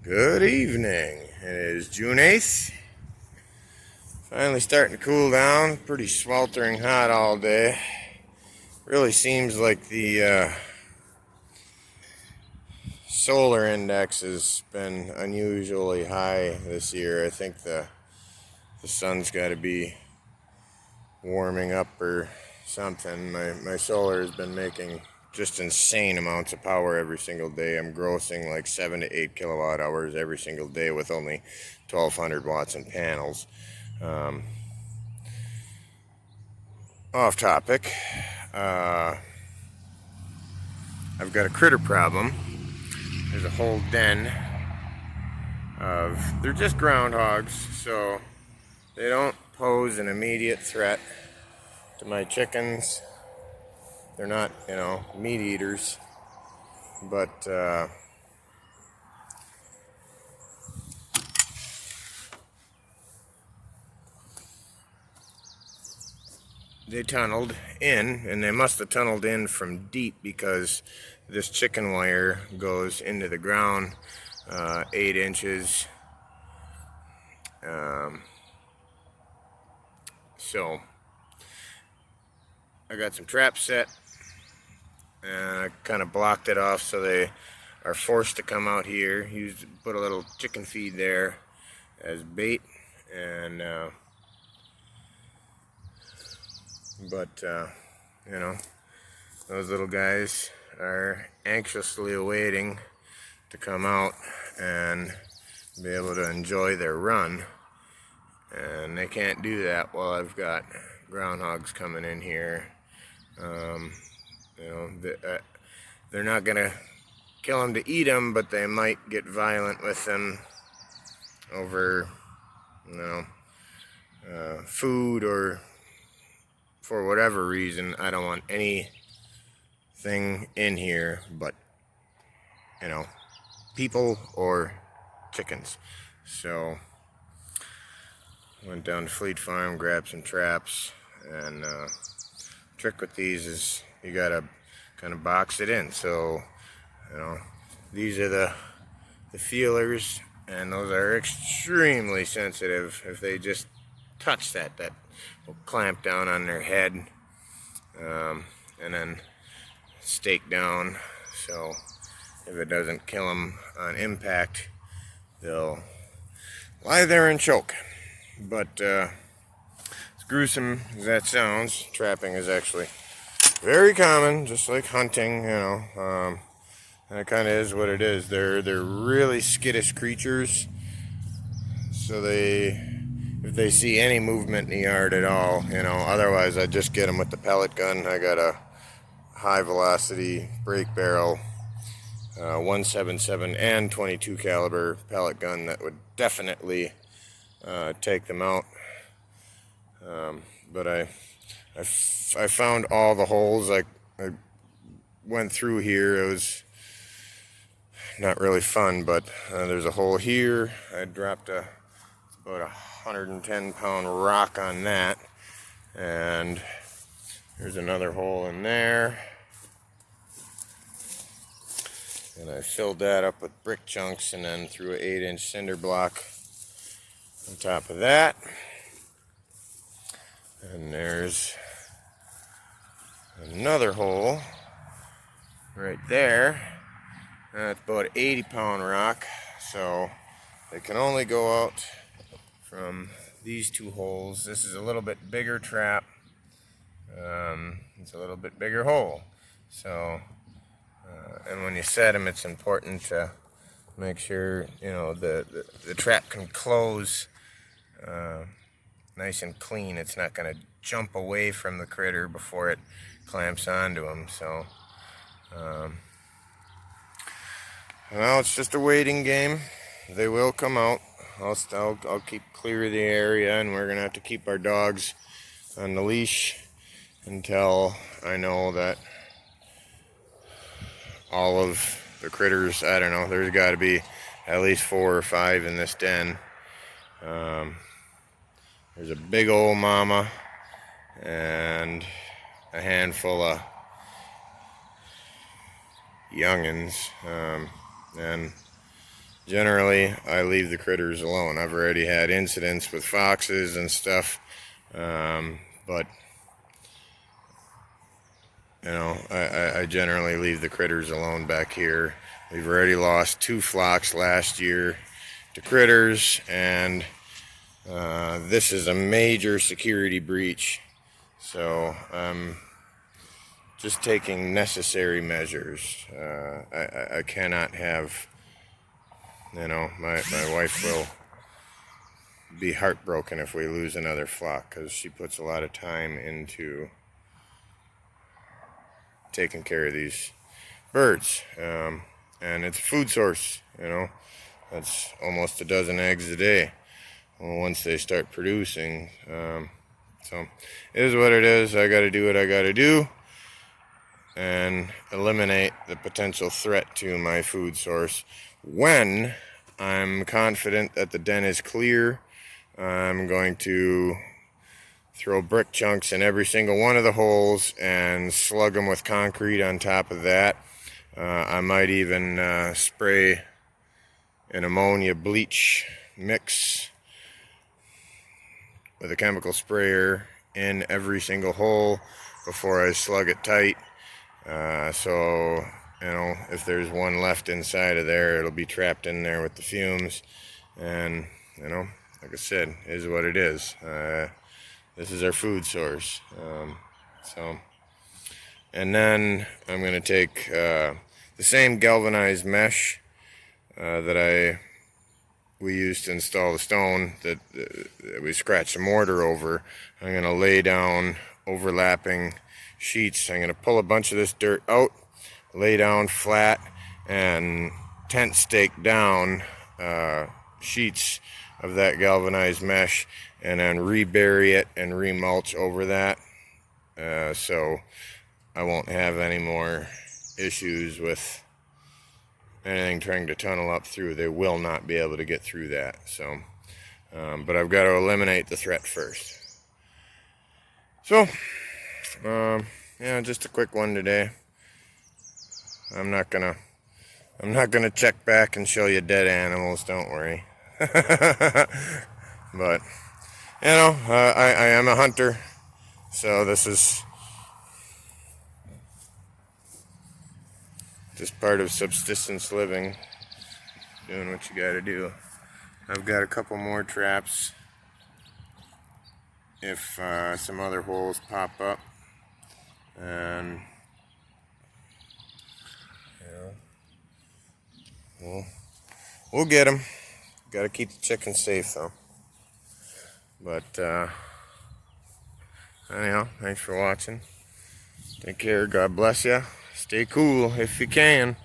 Good evening. It is June 8th. Finally starting to cool down. Pretty sweltering hot all day. Really seems like the solar index has been unusually high this year. I think the sun's got to be warming up or something. My solar has been making just insane amounts of power every single day. I'm grossing like 7 to 8 kilowatt hours every single day with only 1200 watts in panels. Off topic, I've got a critter problem. There's a whole den of, they're just groundhogs, so they don't pose an immediate threat to my chickens. They're not, meat eaters, but they tunneled in, and they must have tunneled in from deep because this chicken wire goes into the ground 8 inches. So I got some traps set, and I kind of blocked it off so they are forced to come out here. Put a little chicken feed there as bait, and those little guys are anxiously awaiting to come out and be able to enjoy their run, and they can't do that while I've got groundhogs coming in here. They're not gonna kill them to eat them, but they might get violent with them over food, or for whatever reason. I don't want anything in here but people or chickens. So went down to Fleet Farm, grabbed some traps, and trick with these is you gotta kind of box it in. So these are the feelers, and those are extremely sensitive. If they just touch that will clamp down on their head, and then stake down. So if it doesn't kill them on impact, they'll lie there and choke. But as gruesome as that sounds, trapping is actually very common, just like hunting, and it kind of is what it is. They're really skittish creatures, so if they see any movement in the yard at all, otherwise I just get them with the pellet gun. I got a high velocity brake barrel, 177 and 22 caliber pellet gun that would definitely take them out. But I found all the holes. I went through here. It was not really fun, but there's a hole here. I dropped about 110-pound rock on that, and there's another hole in there, and I filled that up with brick chunks and then threw an 8-inch cinder block on top of that. And there's another hole right there. That's about an 80-pound rock, so they can only go out from these two holes. This is a little bit bigger trap. It's a little bit bigger hole. So, and when you set them, it's important to make sure the trap can close nice and clean. It's not going to jump away from the critter before it clamps onto them. So, well, it's just a waiting game. They will come out. I'll keep clear of the area, and we're gonna have to keep our dogs on the leash until I know that all of the critters, I don't know, there's got to be at least 4 or 5 in this den. There's a big old mama and a handful of youngins, and generally I leave the critters alone. I've already had incidents with foxes and stuff, but you know, I generally leave the critters alone back here. We've already lost 2 flocks last year to critters, and this is a major security breach. So I'm just taking necessary measures. I cannot have, you know, my wife will be heartbroken if we lose another flock, because she puts a lot of time into taking care of these birds, and it's a food source. You know, that's almost a dozen eggs a day. Well, once they start producing, so it is what it is. I got to do what I got to do and eliminate the potential threat to my food source. When I'm confident that the den is clear, I'm going to throw brick chunks in every single one of the holes and slug them with concrete on top of that. I might even spray an ammonia bleach mix with a chemical sprayer in every single hole before I slug it tight. So, you know, if there's one left inside of there, it'll be trapped in there with the fumes. And, you know, like I said, it is what it is. This is our food source. And then I'm going to take the same galvanized mesh that we used to install the stone that we scratched the mortar over. I'm going to lay down overlapping sheets. I'm going to pull a bunch of this dirt out, lay down flat, and tent stake down sheets of that galvanized mesh, and then rebury it and remulch over that, so I won't have any more issues with anything trying to tunnel up through. They will not be able to get through that. So, but I've got to eliminate the threat first. So, yeah, just a quick one today. I'm not gonna check back and show you dead animals. Don't worry. But you know, I am a hunter, so this is just part of subsistence living, doing what you gotta do. I've got a couple more traps if some other holes pop up, and you know, we'll get them. Gotta keep the chickens safe though. But anyhow, thanks for watching. Take care. God bless you. Stay cool if you can.